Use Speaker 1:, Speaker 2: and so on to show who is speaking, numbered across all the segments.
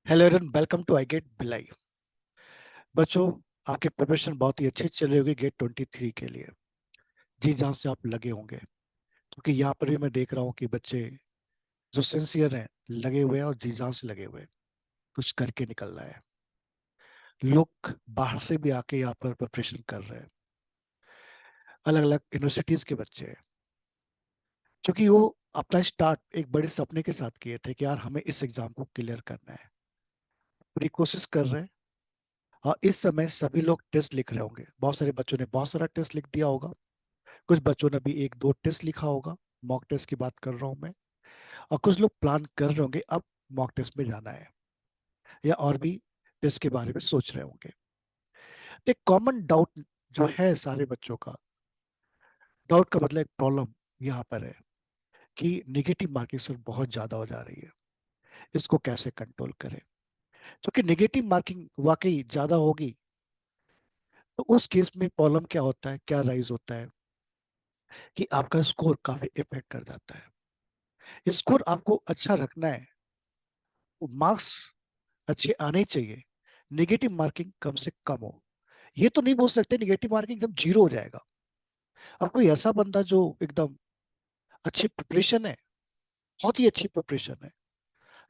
Speaker 1: Hello एरन, welcome to I gate Bhilai. बच्चों, आपके प्रिपरेशन बहुत ही अच्छी चल रही होगी गेट 23 के लिए। जी जहाँ से आप लगे होंगे, क्योंकि यहाँ पर भी मैं देख रहा हूँ कि बच्चे जो सिंसियर हैं लगे हुए हैं और जी जान से लगे हुए हैं, कुछ करके निकल रहा है। लोग बाहर से भी आके यहाँ पर प्रिपरेशन कर रहे हैं, अलग अलग यूनिवर्सिटीज के बच्चे हैं, क्योंकि वो अपना स्टार्ट एक बड़े सपने के साथ किए थे कि यार हमें इस एग्जाम को क्लियर करना है। पूरी कोशिश कर रहे हैं। और इस समय सभी लोग टेस्ट लिख रहे होंगे, बहुत सारे बच्चों ने बहुत सारा टेस्ट लिख दिया होगा, कुछ बच्चों ने भी एक दो टेस्ट लिखा होगा। मॉक टेस्ट की बात कर रहा हूं मैं। और कुछ लोग प्लान कर रहे होंगे अब मॉक टेस्ट में जाना है, या और भी टेस्ट के बारे में सोच रहे होंगे। तो एक कॉमन डाउट जो है सारे बच्चों का, डाउट का मतलब एक प्रॉब्लम यहाँ पर है कि निगेटिव मार्किंग सर बहुत ज्यादा हो जा रही है, इसको कैसे कंट्रोल करें। क्योंकि निगेटिव मार्किंग वाकई ज्यादा होगी तो उस केस में प्रॉब्लम क्या होता है, क्या राइज होता है कि आपका स्कोर काफी इफेक्ट कर जाता है। स्कोर आपको अच्छा रखना है, मार्क्स अच्छे आने ही चाहिए, नेगेटिव मार्किंग कम से कम हो। ये तो नहीं बोल सकते नेगेटिव मार्किंग एकदम जीरो हो जाएगा। अब कोई ऐसा बंदा जो एकदम अच्छी प्रिपरेशन है, बहुत ही अच्छी प्रिपरेशन है,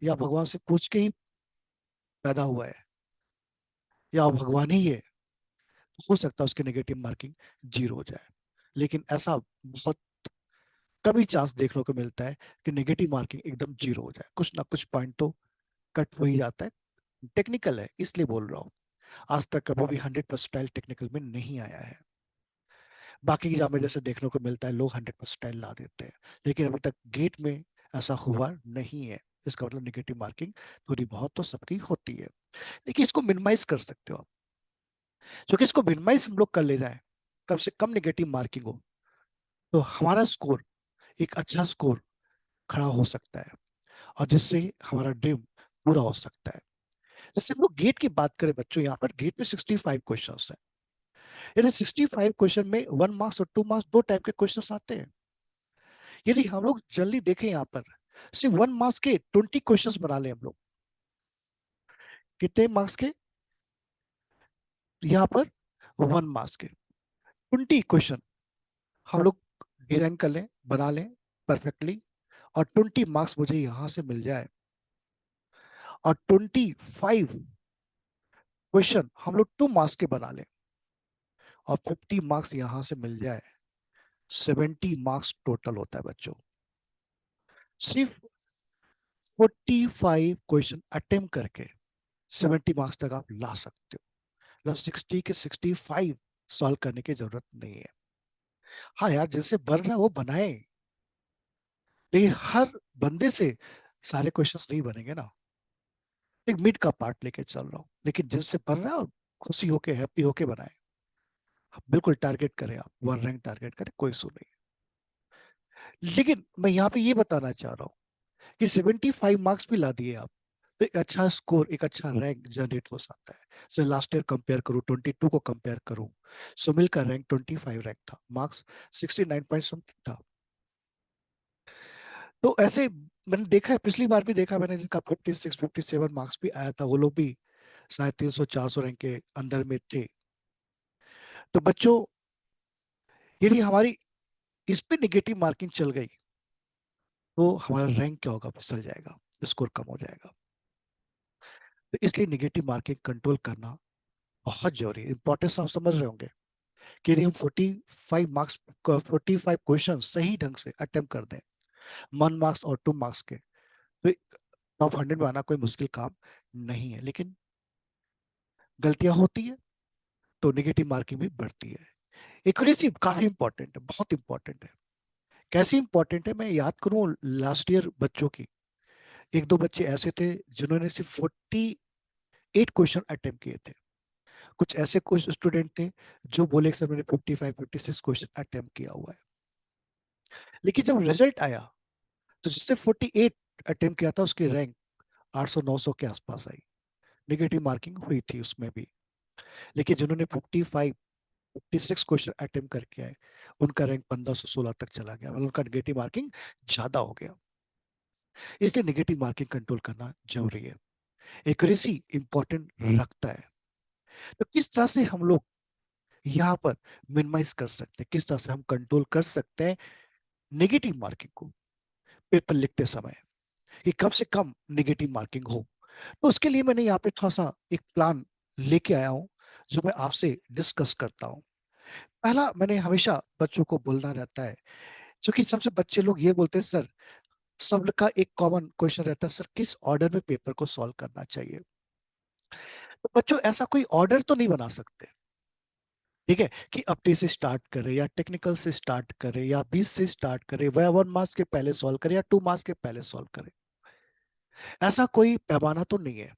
Speaker 1: या भगवान से पूछ के ही पैदा हुआ है, या वो भगवान ही है, तो हो सकता है उसकी नेगेटिव मार्किंग जीरो हो जाए। लेकिन ऐसा बहुत कभी चांस देखने को मिलता है कि नेगेटिव मार्किंग एकदम जीरो हो जाए, कुछ ना कुछ पॉइंट तो कट हो ही जाता है। टेक्निकल है इसलिए बोल रहा हूँ, आज तक कभी भी 100% टेक्निकल में नहीं आया है। बाकी एग्जाम में जैसे देखने को मिलता है लोग 100% ला देते हैं, लेकिन अभी तक गेट में ऐसा हुआ नहीं है। इसका मतलब नेगेटिव मार्किंग थोड़ी बहुत तो सबकी होती है, लेकिन इसको मिनिमाइज कर सकते हो आप। क्योंकि इसको मिनिमाइज हम लोग कर ले जाए, कम से कम नेगेटिव मार्किंग हो, तो हमारा स्कोर एक अच्छा स्कोर खड़ा हो सकता है, और जिससे हमारा ड्रीम पूरा हो सकता है। जैसे हम लोग गेट की बात करें बच्चों, यहाँ पर गेट में 65 क्वेश्चन है। यदि 65 क्वेश्चन में 1 मार्क्स और 2 मार्क्स दो टाइप के क्वेश्चन आते हैं। यदि हम लोग जल्दी देखें यहाँ पर, सिर्फ 1 मार्क्स के 20 क्वेश्चन बना ले हम लोग, कितने मार्क्स के, यहाँ पर 1 मार्क्स के 20 क्वेश्चन हम लोग डिजाइन कर लें, बना लें परफेक्टली, और 20 मार्क्स मुझे यहां से मिल जाए, और 25 क्वेश्चन हम लोग 2 मार्क्स के बना लें, और 50 मार्क्स यहां से मिल जाए। 70 मार्क्स टोटल होता है बच्चों। सिर्फ 45 क्वेश्चन अटेम्प्ट करके 70 मार्क्स तक आप ला सकते हो। मतलब 60 के 65 सॉल्व करने की जरूरत नहीं है। हाँ यार, जैसे बन रहा है वो बनाए, लेकिन हर बंदे से सारे क्वेश्चंस नहीं बनेंगे ना। एक मिड का पार्ट लेके चल रहा हूँ, लेकिन जिससे बन रहा है खुशी होके हैप्पी होके बनाए। बिल्कुल टारगेट करें, आप 1 रैंक टारगेट करें, कोई इशू नहीं। लेकिन मैं यहाँ पे ये बताना चाह रहा हूँ कि 75 मार्क्स भी ला दिए आप, तो एक अच्छा स्कोर, एक अच्छा रैंक जनरेट हो सकता है। से लास्ट ईयर कंपेयर करूँ, 22 को कंपेयर करूँ, सुमिल का रैंक 25 रैंक था, मार्क्स 69 पॉइंट समथिंग था। तो ऐसे मैंने देखा है, पिछली बार भी देखा मैंने, जिनका 56 57 मार्क्स भी आया था, वो लोग भी शायद 300 400 रैंक के अंदर में थे। तो बच्चों, यदि हमारी इस पे निगेटिव मार्किंग चल गई तो हमारा रैंक क्या होगा, फिसल जाएगा, स्कोर कम हो जाएगा। तो इसलिए निगेटिव मार्किंग कंट्रोल करना बहुत जरूरी है। इंपॉर्टेंस आप समझ रहे होंगे कि यदि हम 45 मार्क्स, 45 क्वेश्चन सही ढंग से अटेम्प्ट कर दें, 1 मार्क्स और 2 मार्क्स के, तो टॉप 100 में आना कोई मुश्किल काम नहीं है। लेकिन गलतियां होती है तो नेगेटिव मार्किंग भी बढ़ती है। एक्यूरेसी काफी इंपॉर्टेंट है, बहुत इंपॉर्टेंट है। कैसे इंपॉर्टेंट है मैं याद करूं लास्ट ईयर बच्चों की, एक दो बच्चे ऐसे थे जिन्होंने सिर्फ 48 क्वेश्चन अटेम्प्ट किए थे। कुछ ऐसे कुछ स्टूडेंट थे जो बोले कि सर मैंने 55 56 क्वेश्चन अटेम्प्ट किया हुआ है। लेकिन जब रिजल्ट आया तो जिसने 48 अटेम्प्ट किया था उसकी रैंक 800 900 के आसपास आई। निगेटिव मार्किंग हुई थी उसमें भी। लेकिन जिन्होंने 56 क्वेश्चन अटेम्प्ट करके आए, उनका रैंक 1500 16 तक चला गया, मतलब उनका निगेटिव मार्किंग ज्यादा हो गया। इसलिए निगेटिव मार्किंग कंट्रोल करना जरूरी है। एक्यूरेसी इंपॉर्टेंट रखता है। तो किस तरह से हम लोग यहाँ पर मिनिमाइज कर सकते हैं, किस तरह से हम कंट्रोल कर सकते हैं नेगेटिव मार्किंग को पेपर लिखते समय, कि कम से कम नेगेटिव मार्किंग हो। तो उसके लिए मैंने यहाँ पे थोड़ा सा एक प्लान लेके आया हूँ जो मैं आपसे डिस्कस करता हूँ। पहला, मैंने हमेशा बच्चों को बोलना रहता है, क्योंकि सबसे बच्चे लोग ये बोलते हैं सर, सबका एक कॉमन क्वेश्चन रहता है सर किस ऑर्डर में पेपर को सॉल्व करना चाहिए। तो बच्चों ऐसा कोई ऑर्डर तो नहीं बना सकते, ठीक है, कि अपने से स्टार्ट करें या टेक्निकल से स्टार्ट करें या 20 से स्टार्ट करें, वह 1 मार्क्स के पहले सॉल्व करें या 2 मार्क्स के पहले सॉल्व करें। ऐसा कोई पैमाना तो नहीं है,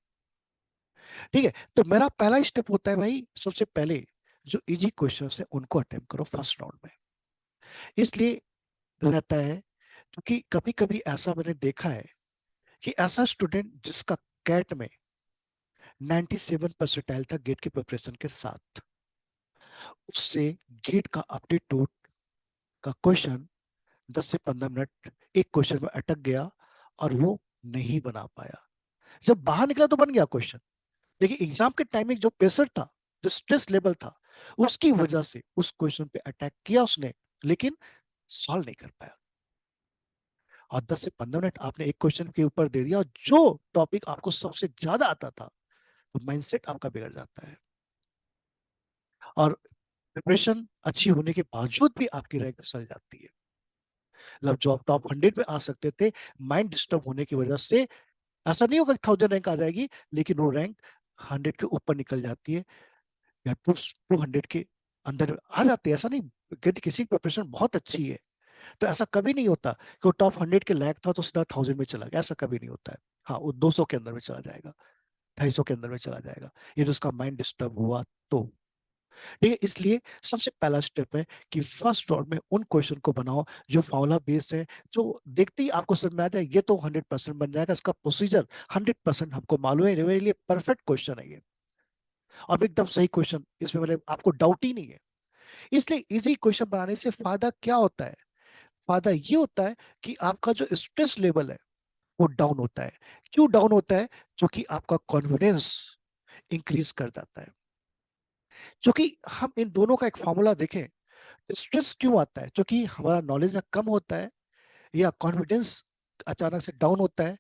Speaker 1: ठीक है। तो मेरा पहला स्टेप होता है भाई, सबसे पहले जो इजी क्वेश्चन है उनको अटेम्प्ट करो फर्स्ट राउंड में। इसलिए रहता है क्योंकि कभी कभी ऐसा मैंने देखा है कि ऐसा स्टूडेंट जिसका कैट में 97 परसेंटाइल था गेट की प्रिपरेशन के साथ, उससे गेट का एप्टीट्यूड का क्वेश्चन 10 से 15 मिनट एक क्वेश्चन में अटक गया और वो नहीं बना पाया। जब बाहर निकला तो बन गया क्वेश्चन, लेकिन एग्जाम के टाइम में जो प्रेशर था, जो स्ट्रेस लेवल था, उसकी वजह से उस क्वेश्चन पे अटैक किया उसने, लेकिन सॉल्व नहीं कर पाया। और 10 से 15 मिनट आपने एक क्वेश्चन के ऊपर दे दिया और जो टॉपिक आपको सबसे ज्यादा आता था, तो माइंडसेट आपका बिगड़ जाता है और प्रिपरेशन अच्छी होने के बावजूद भी आपकी रैंक फिसल जाती है। मतलब जो आप टॉप 100 में आ सकते थे, माइंड डिस्टर्ब होने की वजह से ऐसा नहीं होगा 1000 रैंक आ जाएगी, लेकिन वो रैंक 100 के ऊपर निकल जाती है या 200 के अंदर आ जाती है। ऐसा नहीं, यदि किसी की प्रिपरेशन बहुत अच्छी है तो ऐसा कभी नहीं होता कि वो टॉप 100 के लायक था तो सीधा 1000 में चला गया, ऐसा कभी नहीं होता है। हाँ, वो 200 के अंदर में चला जाएगा, 250 के अंदर में चला जाएगा, ये तो उसका माइंड डिस्टर्ब हुआ तो। ठीक है, इसलिए सबसे पहला स्टेप है कि फर्स्ट राउंड में उन क्वेश्चन को बनाओ जो फॉर्मूला बेस्ड है, जो देखते ही आपको समझ में आ जाए ये तो 100% बन जाएगा, इसका प्रोसीजर 100% हमको मालूम है, मेरे लिए परफेक्ट क्वेश्चन है ये, और एकदम सही क्वेश्चन, इसमें मतलब आपको डाउट ही नहीं है। इसलिए इजी क्वेश्चन बनाने से फायदा क्या होता है? फायदा ये होता है कि आपका जो स्ट्रेस लेवल है वो डाउन होता है। क्यों डाउन होता है? क्योंकि आपका कॉन्फिडेंस इंक्रीज कर जाता है। क्योंकि हम इन दोनों का एक फॉर्मूला देखें, स्ट्रेस क्यों आता है? क्योंकि हमारा नॉलेज कम होता है या कॉन्फिडेंस अचानक से डाउन होता है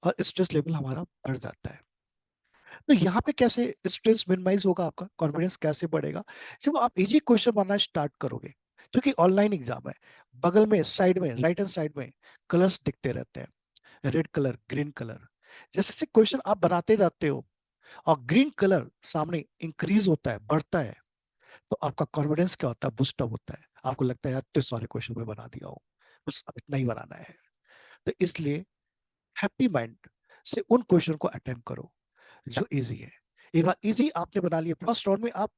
Speaker 1: और स्ट्रेस लेवल हमारा बढ़ जाता है। तो यहाँ पे कैसे स्ट्रेस मिनिमाइज होगा, आपका कॉन्फिडेंस कैसे बढ़ेगा? जब आप इजी क्वेश्चन बनाना स्टार्ट करोगे, क्योंकि ऑनलाइन एग्जाम है, बगल में साइड में राइट हैंड साइड में कलर्स दिखते रहते हैं, रेड कलर, ग्रीन कलर। जैसे जैसे क्वेश्चन आप बनाते जाते हो और ग्रीन कलर सामने इंक्रीज होता है, बढ़ता है, तो आपका कॉन्फिडेंस क्या होता है? बूस्टअप होता है। आपको लगता है यार तो सारे क्वेश्चन में बना दिया हो, बस अब इतना ही बनाना है। तो इसलिए हैप्पी माइंड से उन क्वेश्चन को अटेम्प्ट करो जो इजी है। एक बार इजी आपने बना लिया, फर्स्ट राउंड में आप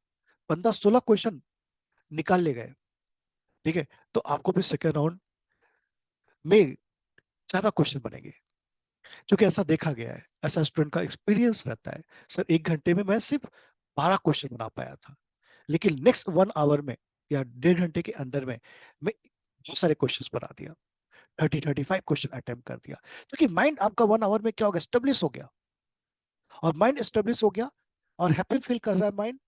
Speaker 1: 15-16 क्वेश्चन निकाल ले गए, ठीक है, तो आपको भी सेकेंड राउंड में ज्यादा क्वेश्चन बनेंगे। क्योंकि ऐसा देखा गया है, ऐसा स्टूडेंट का एक्सपीरियंस रहता है, सर 1 घंटे में मैं सिर्फ 12 क्वेश्चन बना पाया था, लेकिन नेक्स्ट 1 आवर में या 1.5 घंटे के अंदर में मैं बहुत सारे क्वेश्चन बना दिया, 30-35 क्वेश्चन अटेम्प्ट कर दिया। क्योंकि माइंड आपका 1 आवर में क्या हो गया? स्टेब्लिश हो गया। और माइंड स्टेब्लिश हो गया और हैप्पी फील कर रहा है माइंड,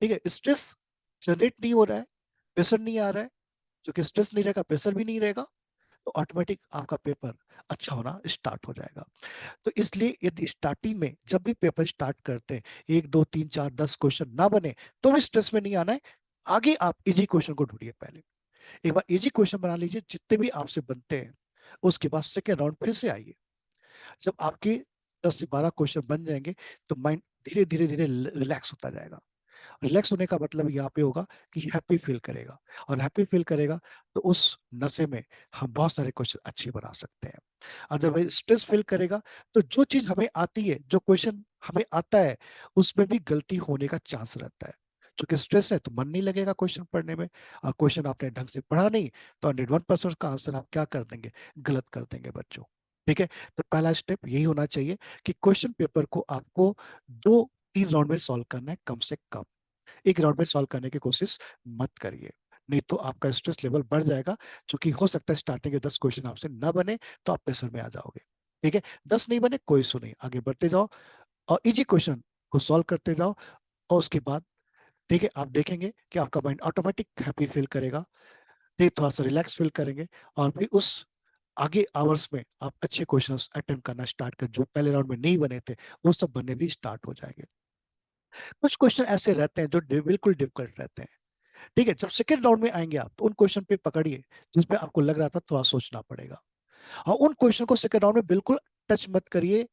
Speaker 1: ठीक है, स्ट्रेस जनरेट नहीं हो रहा है, प्रेशर नहीं आ रहा है। क्योंकि स्ट्रेस नहीं रहेगा, प्रेशर भी नहीं रहेगा, तो ऑटोमेटिक आपका पेपर अच्छा होना स्टार्ट हो जाएगा। तो इसलिए यदि स्टार्टिंग में जब भी पेपर स्टार्ट करते हैं, 1 2 3 4 10 क्वेश्चन ना बने तो भी स्ट्रेस में नहीं आना है। आगे आप इजी क्वेश्चन को ढूंढिए, पहले एक बार इजी क्वेश्चन बना लीजिए, जितने भी आपसे बनते हैं, उसके बाद सेकेंड राउंड फिर से आइए। जब आपके 10 से 12 क्वेश्चन बन जाएंगे, तो माइंड धीरे धीरे धीरे रिलैक्स होता जाएगा। रिलैक्स होने का मतलब यहाँ पे होगा कि हैप्पी फील करेगा, और हैप्पी फील करेगा तो उस नशे में हम बहुत सारे क्वेश्चन अच्छे बना सकते हैं। अदरवाइज स्ट्रेस फील करेगा तो जो चीज हमें आती है, जो क्वेश्चन हमें आता है, उसमें भी गलती होने का चांस रहता है। क्योंकि स्ट्रेस है तो मन नहीं लगेगा क्वेश्चन पढ़ने में, और क्वेश्चन आपने ढंग से पढ़ा नहीं तो 101% का आंसर आप क्या कर देंगे? गलत कर देंगे बच्चों। ठीक है, तो पहला स्टेप यही होना चाहिए कि क्वेश्चन पेपर को आपको 2-3 राउंड में सॉल्व करना है कम से कम। एक राउंड में सॉल्व करने की कोशिश मत करिए, नहीं तो आपका स्ट्रेस लेवल बढ़ जाएगा। क्योंकि हो सकता है स्टार्टिंग के 10 क्वेश्चन आपसे ना बने तो आप प्रेशर में आ जाओगे। ठीक है, 10 नहीं बने कोई इशू नहीं, आगे बढ़ते जाओ और इजी क्वेश्चन को सॉल्व करते जाओ। और उसके बाद ठीक है, आप देखेंगे कि आपका माइंड ऑटोमेटिक हैप्पी फील करेगा, ठीक, थोड़ा सा रिलैक्स फील करेंगे। और फिर उस आगे आवर्स में आप अच्छे क्वेश्चंस अटेम्प्ट करना स्टार्ट कर, जो पहले राउंड में नहीं बने थे वो सब बनने भी स्टार्ट हो जाएंगे। कुछ क्वेश्चन ऐसे रहते हैं जो बिल्कुल डिफिकल्ट रहते हैं, ठीक है, जब सेकेंड राउंड में आएंगे आप तो उन क्वेश्चन पे पकड़िए जिसमें आपको लग रहा था थोड़ा सोचना पड़ेगा, और उन क्वेश्चन को सेकेंड राउंड में बिल्कुल टच मत करिए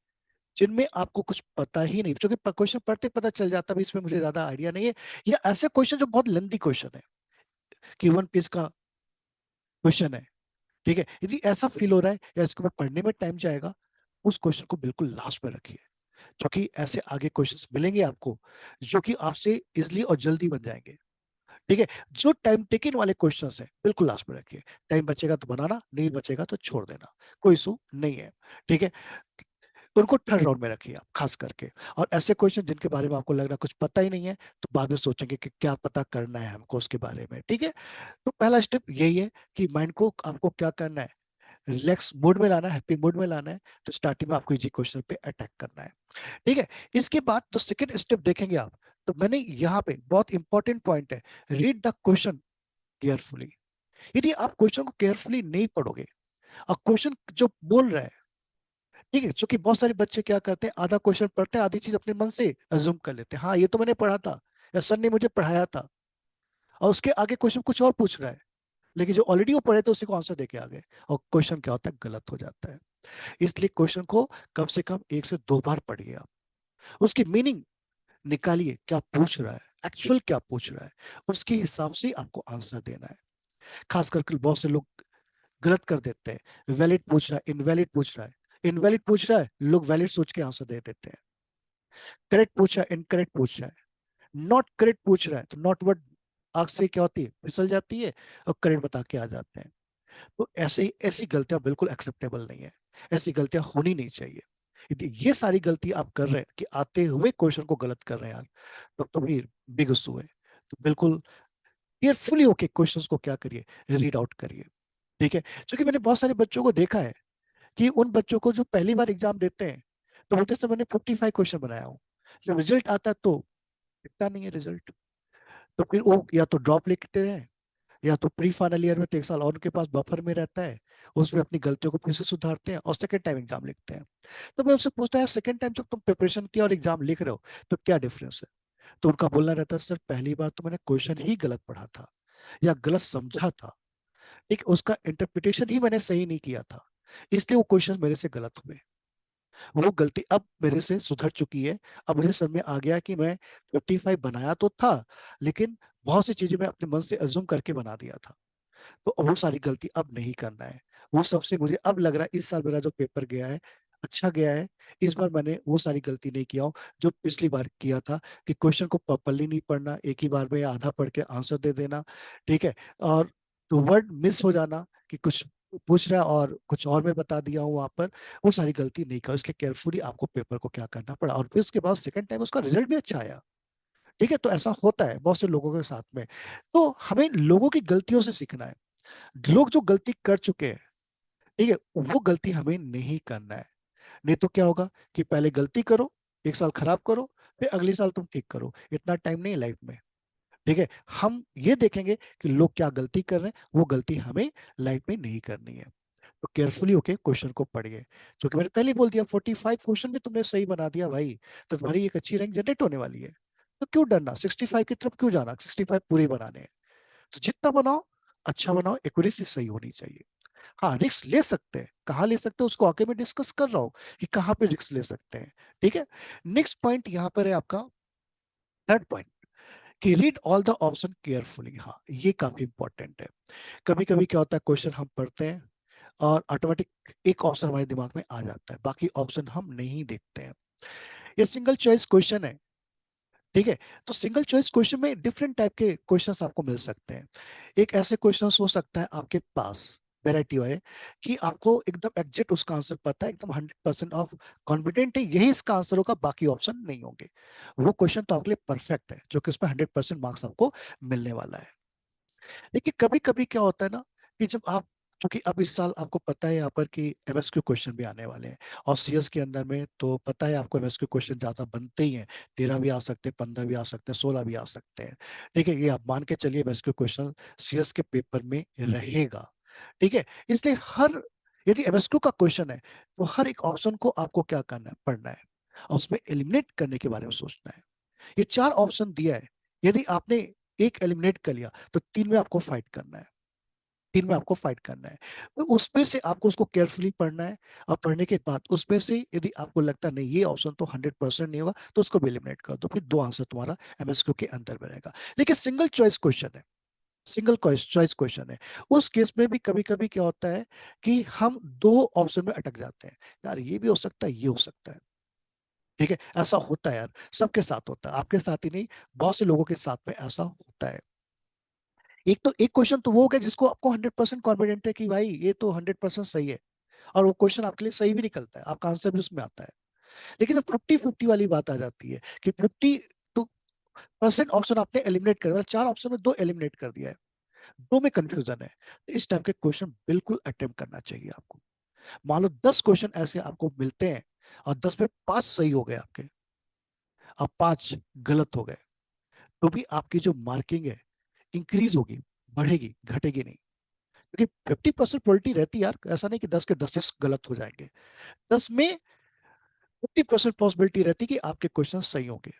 Speaker 1: जिनमें आपको कुछ पता ही नहीं, क्योंकि क्वेश्चन पढ़ते पता चल जाता है इसमें मुझे ज्यादा आइडिया नहीं है, या ऐसे क्वेश्चन जो बहुत लेंदी क्वेश्चन है कि 1 पेज का क्वेश्चन है, ठीक है, यदि ऐसा फील हो रहा है या इसको पढ़ने में टाइम जाएगा, उस क्वेश्चन को बिल्कुल लास्ट में रखिए, क्योंकि ऐसे आगे क्वेश्चंस मिलेंगे आपको जो कि आपसे इजिली और जल्दी बन जाएंगे। ठीक है, जो टाइम टेकिंग वाले क्वेश्चंस है बिल्कुल लास्ट में रखिए, टाइम बचेगा तो बनाना, नहीं बचेगा तो छोड़ देना, कोई इशू नहीं है। ठीक है, उनको थर्ड राउंड में रखिए आप खास करके। और ऐसे क्वेश्चन जिनके बारे में आपको लग रहा है कुछ पता ही नहीं है, तो बाद में सोचेंगे कि क्या पता करना है हमको उसके बारे में। ठीक है, तो पहला स्टेप यही है कि माइंड को आपको क्या करना है, रिलैक्स मूड में लाना है, हैप्पी मूड में लाना है। तो स्टार्टिंग में आपको इजी क्वेश्चन पे अटैक करना है। ठीक है, इसके बाद तो सेकंड स्टेप देखेंगे आप, तो मैंने यहाँ पे बहुत इंपॉर्टेंट पॉइंट है, रीड द क्वेश्चन केयरफुली। यदि आप क्वेश्चन को केयरफुली नहीं पढ़ोगे और क्वेश्चन जो बोल रहा है, ठीक है, क्योंकि बहुत सारे बच्चे क्या करते हैं, आधा क्वेश्चन पढ़ते हैं, आधी चीज अपने मन से अज्यूम कर लेते हैं, हाँ ये तो मैंने पढ़ा था या सर ने मुझे पढ़ाया था, और उसके आगे क्वेश्चन कुछ और पूछ रहा है, लेकिन जो ऑलरेडी वो पढ़े थे उसी को आंसर देके आ गए, और क्वेश्चन क्या होता है, गलत हो जाता है। इसलिए क्वेश्चन को कम से कम 1 से 2 बार पढ़िए आप, उसकी मीनिंग निकालिए, क्या पूछ रहा है, एक्चुअल क्या पूछ रहा है, उसके हिसाब से आपको आंसर देना है। खास करके बहुत से लोग गलत कर देते हैं, वैलिड पूछ रहा है, इनवैलिड पूछ रहा है, इनवैलिड पूछ रहा है, लोग वैलिड सोच के आंसर दे देते हैं, करेक्ट पूछ रहा है, इनकरेक्ट पूछ रहा है, नॉट करेक्ट पूछ रहा है, तो नॉट वर्ड आग से क्या होती है, फिसल जाती है, और करेक्ट बता के आ जाते हैं। तो ऐसे ऐसी गलतियां बिल्कुल एक्सेप्टेबल नहीं है, ऐसी गलतियां होनी नहीं चाहिए। यदि ये सारी गलती आप कर रहे हैं कि आते हुए क्वेश्चन को गलत कर रहे हैं यार, तब तो भी बिग इशू है। तो बिल्कुल केयरफुली होके क्वेश्चंस को क्या करिए, रीड आउट करिए। ठीक है, क्योंकि मैंने बहुत सारे बच्चों को देखा है कि उन बच्चों को जो पहली बार एग्जाम देते हैं, तो बोलते सर मैंने 55 क्वेश्चन बनाया हूँ, जब रिजल्ट आता है तो दिखता नहीं है रिजल्ट, तो फिर वो या तो ड्रॉप लिखते हैं, या तो प्री फाइनल ईयर में तो 1 साल और उनके पास बफर में रहता है, उसमें अपनी गलतियों को फिर से सुधारते हैं और सेकंड टाइम एग्जाम लिखते हैं। तो मैं उससे पूछता है, सेकंड टाइम जब तुम प्रिपरेशन किया और एग्जाम लिख रहे हो तो क्या डिफरेंस है, तो उनका बोलना रहता है सर पहली बार तो मैंने क्वेश्चन ही गलत पढ़ा था या गलत समझा था, एक उसका इंटरप्रिटेशन ही मैंने सही नहीं किया था, इसलिए वो क्वेश्चन मेरे से गलत हुए। वो गलती अब मेरे से सुधर चुकी है, अब मुझे समझ में आ गया कि मैं 55 बनाया तो था, लेकिन बहुत सी चीजें मैं अपने मन से अज्यूम करके बना दिया था, तो वो सारी गलती अब नहीं करना है। वो सबसे मुझे अब लग रहा है इस साल मेरा जो पेपर गया है अच्छा गया है, इस बार मैंने वो सारी गलती नहीं किया हूँ जो पिछली बार किया था, कि क्वेश्चन को प्रॉपरली नहीं पढ़ना, एक ही बार में आधा पढ़ के आंसर दे देना, ठीक है, और तो वर्ड मिस हो जाना कि कुछ पूछ रहा है और कुछ और मैं बता दिया हूँ वहां पर, वो सारी गलती नहीं करो। इसलिए केयरफुली आपको पेपर को क्या करना पड़ा, और फिर उसके बाद सेकंड टाइम उसका रिजल्ट भी अच्छा आया। ठीक है, तो ऐसा होता है बहुत से लोगों के साथ में, तो हमें लोगों की गलतियों से सीखना है। लोग जो गलती कर चुके हैं, ठीक है, वो गलती हमें नहीं करना है। नहीं तो क्या होगा कि पहले गलती करो, 1 साल खराब करो, फिर अगले साल तुम ठीक करो, इतना टाइम नहीं है लाइफ में। ठीक है, हम ये देखेंगे कि लोग क्या गलती कर रहे हैं, वो गलती हमें लाइफ में नहीं करनी है। तो केयरफुली होके क्वेश्चन को पढ़िए, क्योंकि मैंने पहले ही बोल दिया 45 क्वेश्चन भी तुमने सही बना दिया भाई, तो तुम्हारी एक अच्छी रैंक जनरेट होने वाली है। तो क्यों डरना, 65 की तरफ क्यों जाना, 65 पूरे बनाने हैं, तो जितना बनाओ अच्छा बनाओ, एक्यूरेसी सही होनी चाहिए। हाँ, रिस्क ले सकते हैं, कहाँ ले सकते हैं उसको आके मैं डिस्कस कर रहा हूँ कि कहाँ पे रिस्क ले सकते हैं। ठीक है, नेक्स्ट पॉइंट यहाँ पर है आपका थर्ड पॉइंट, कि read all the option carefully. हाँ, ये काफी इंपॉर्टेंट है। कभी कभी क्या होता है, क्वेश्चन हम पढ़ते हैं और ऑटोमेटिक एक ऑप्शन हमारे दिमाग में आ जाता है, बाकी ऑप्शन हम नहीं देखते हैं। ये सिंगल चॉइस क्वेश्चन है, ठीक है, तो सिंगल चॉइस क्वेश्चन में डिफरेंट टाइप के क्वेश्चंस आपको मिल सकते हैं। एक ऐसे क्वेश्चंस हो सकता है आपके पास वैरायटी है कि आपको एकदम एग्जैक्ट उसका आंसर पता है, एकदम 100% ऑफ कॉन्फिडेंट है यही इसका आंसर होगा, बाकी ऑप्शन नहीं होंगे। वो क्वेश्चन तो आपके लिए परफेक्ट है, जो कि उसमें 100% मार्क्स आपको मिलने वाला है। लेकिन कभी कभी क्या होता है ना, कि जब आप क्योंकि अब इस साल आपको पता है यहाँ पर कि एमएसक्यू क्वेश्चन भी आने वाले हैं, और सीएस के अंदर में तो पता है आपको एमएसक्यू क्वेश्चन ज्यादा बनते ही हैं। 13 भी आ सकते हैं, 15 भी आ सकते हैं, 16 भी आ सकते हैं। ठीक है, ये आप मान के चलिए एमएसक्यू क्वेश्चन सीएस के पेपर में रहेगा। ठीक है, इसलिए हर, यदि एमएसक्यू का क्वेश्चन है तो हर एक ऑप्शन को आपको क्या करना है, पढ़ना है, और उसमें एलिमिनेट करने के बारे में सोचना है। ये 4 ऑप्शन दिया है, यदि आपने एक एलिमिनेट कर लिया तो 3 में आपको फाइट करना है, 3 में आपको फाइट करना है। तो उसमें से आपको उसको केयरफुली पढ़ना है, और पढ़ने के बाद उसमें से यदि आपको लगता नहीं ये ऑप्शन तो 100% नहीं होगा, तो उसको भी एलिमिनेट कर दो, फिर 2 आंसर तुम्हारा एमएसक्यू के अंदर में रहेगा। लेकिन सिंगल चॉइस क्वेश्चन है, सिंगल चॉइस क्वेश्चन है, उस केस में भी कभी कभी क्या होता है कि हम 2 ऑप्शन में अटक जाते हैं, यार ये भी हो सकता है, ये हो सकता है। ठीक है, ऐसा होता है यार, सबके साथ होता है, आपके साथ ही नहीं, बहुत से लोगों के साथ में ऐसा होता है। एक तो एक क्वेश्चन तो वो हो गया जिसको आपको 100% कॉन्फिडेंट है कि भाई ये तो 100% सही है, और वो क्वेश्चन आपके लिए सही भी निकलता है, आपका आंसर भी उसमें आता है। लेकिन जब 50-50 वाली बात आ जाती है कि 50% ऑप्शन आपने एलिमिनेट कर, मतलब 4 ऑप्शन में 2 एलिमिनेट कर दिया है, 2 में कंफ्यूजन है, तो इस टाइप के क्वेश्चन बिल्कुल अटेम्प्ट करना चाहिए आपको। मान लो 10 क्वेश्चन ऐसे आपको मिलते हैं, और 10 में 5 सही हो गए आपके, अब 5 गलत हो गए, तो भी आपकी जो मार्किंग है इंक्रीज होगी, बढ़ेगी, घटेगी नहीं। क्योंकि 50% प्रोबेबिलिटी रहती है यार, ऐसा नहीं कि 10 के 10 गलत हो जाएंगे, 10 में 50% पॉसिबिलिटी रहती है कि आपके क्वेश्चन सही होंगे।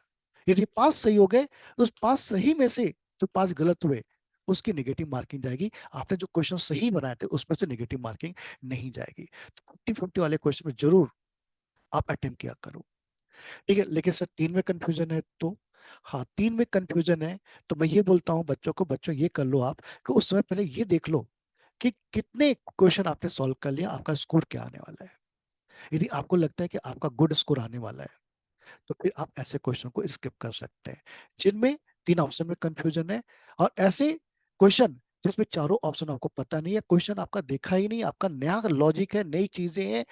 Speaker 1: यदि 5 सही हो गए तो उस 5 सही में से जो 5 गलत हुए उसकी नेगेटिव मार्किंग जाएगी, आपने जो क्वेश्चन सही बनाए थे उसमें से नेगेटिव मार्किंग नहीं जाएगी। तो 50-50 वाले क्वेश्चन में जरूर आप अटेम्प्ट किया करो। ठीक है, लेकिन सर 3 में कंफ्यूजन है तो, हाँ 3 में कंफ्यूजन है तो मैं ये बोलता हूँ बच्चों को, बच्चों ये कर लो आप कि उस समय पहले ये देख लो कि कितने क्वेश्चन आपने सॉल्व कर लिया, आपका स्कोर क्या आने वाला है। यदि आपको लगता है कि आपका गुड स्कोर आने वाला है तो फिर आप ऐसे क्वेश्चन को स्किप कर सकते हैं जिनमें 3 ऑप्शन में कंफ्यूजन है, और ऐसे क्वेश्चन जिसमें चारों ऑप्शन आपको पता नहीं है, क्वेश्चन आपका देखा ही नहीं, आपका नया लॉजिक है, नई चीजें हैं,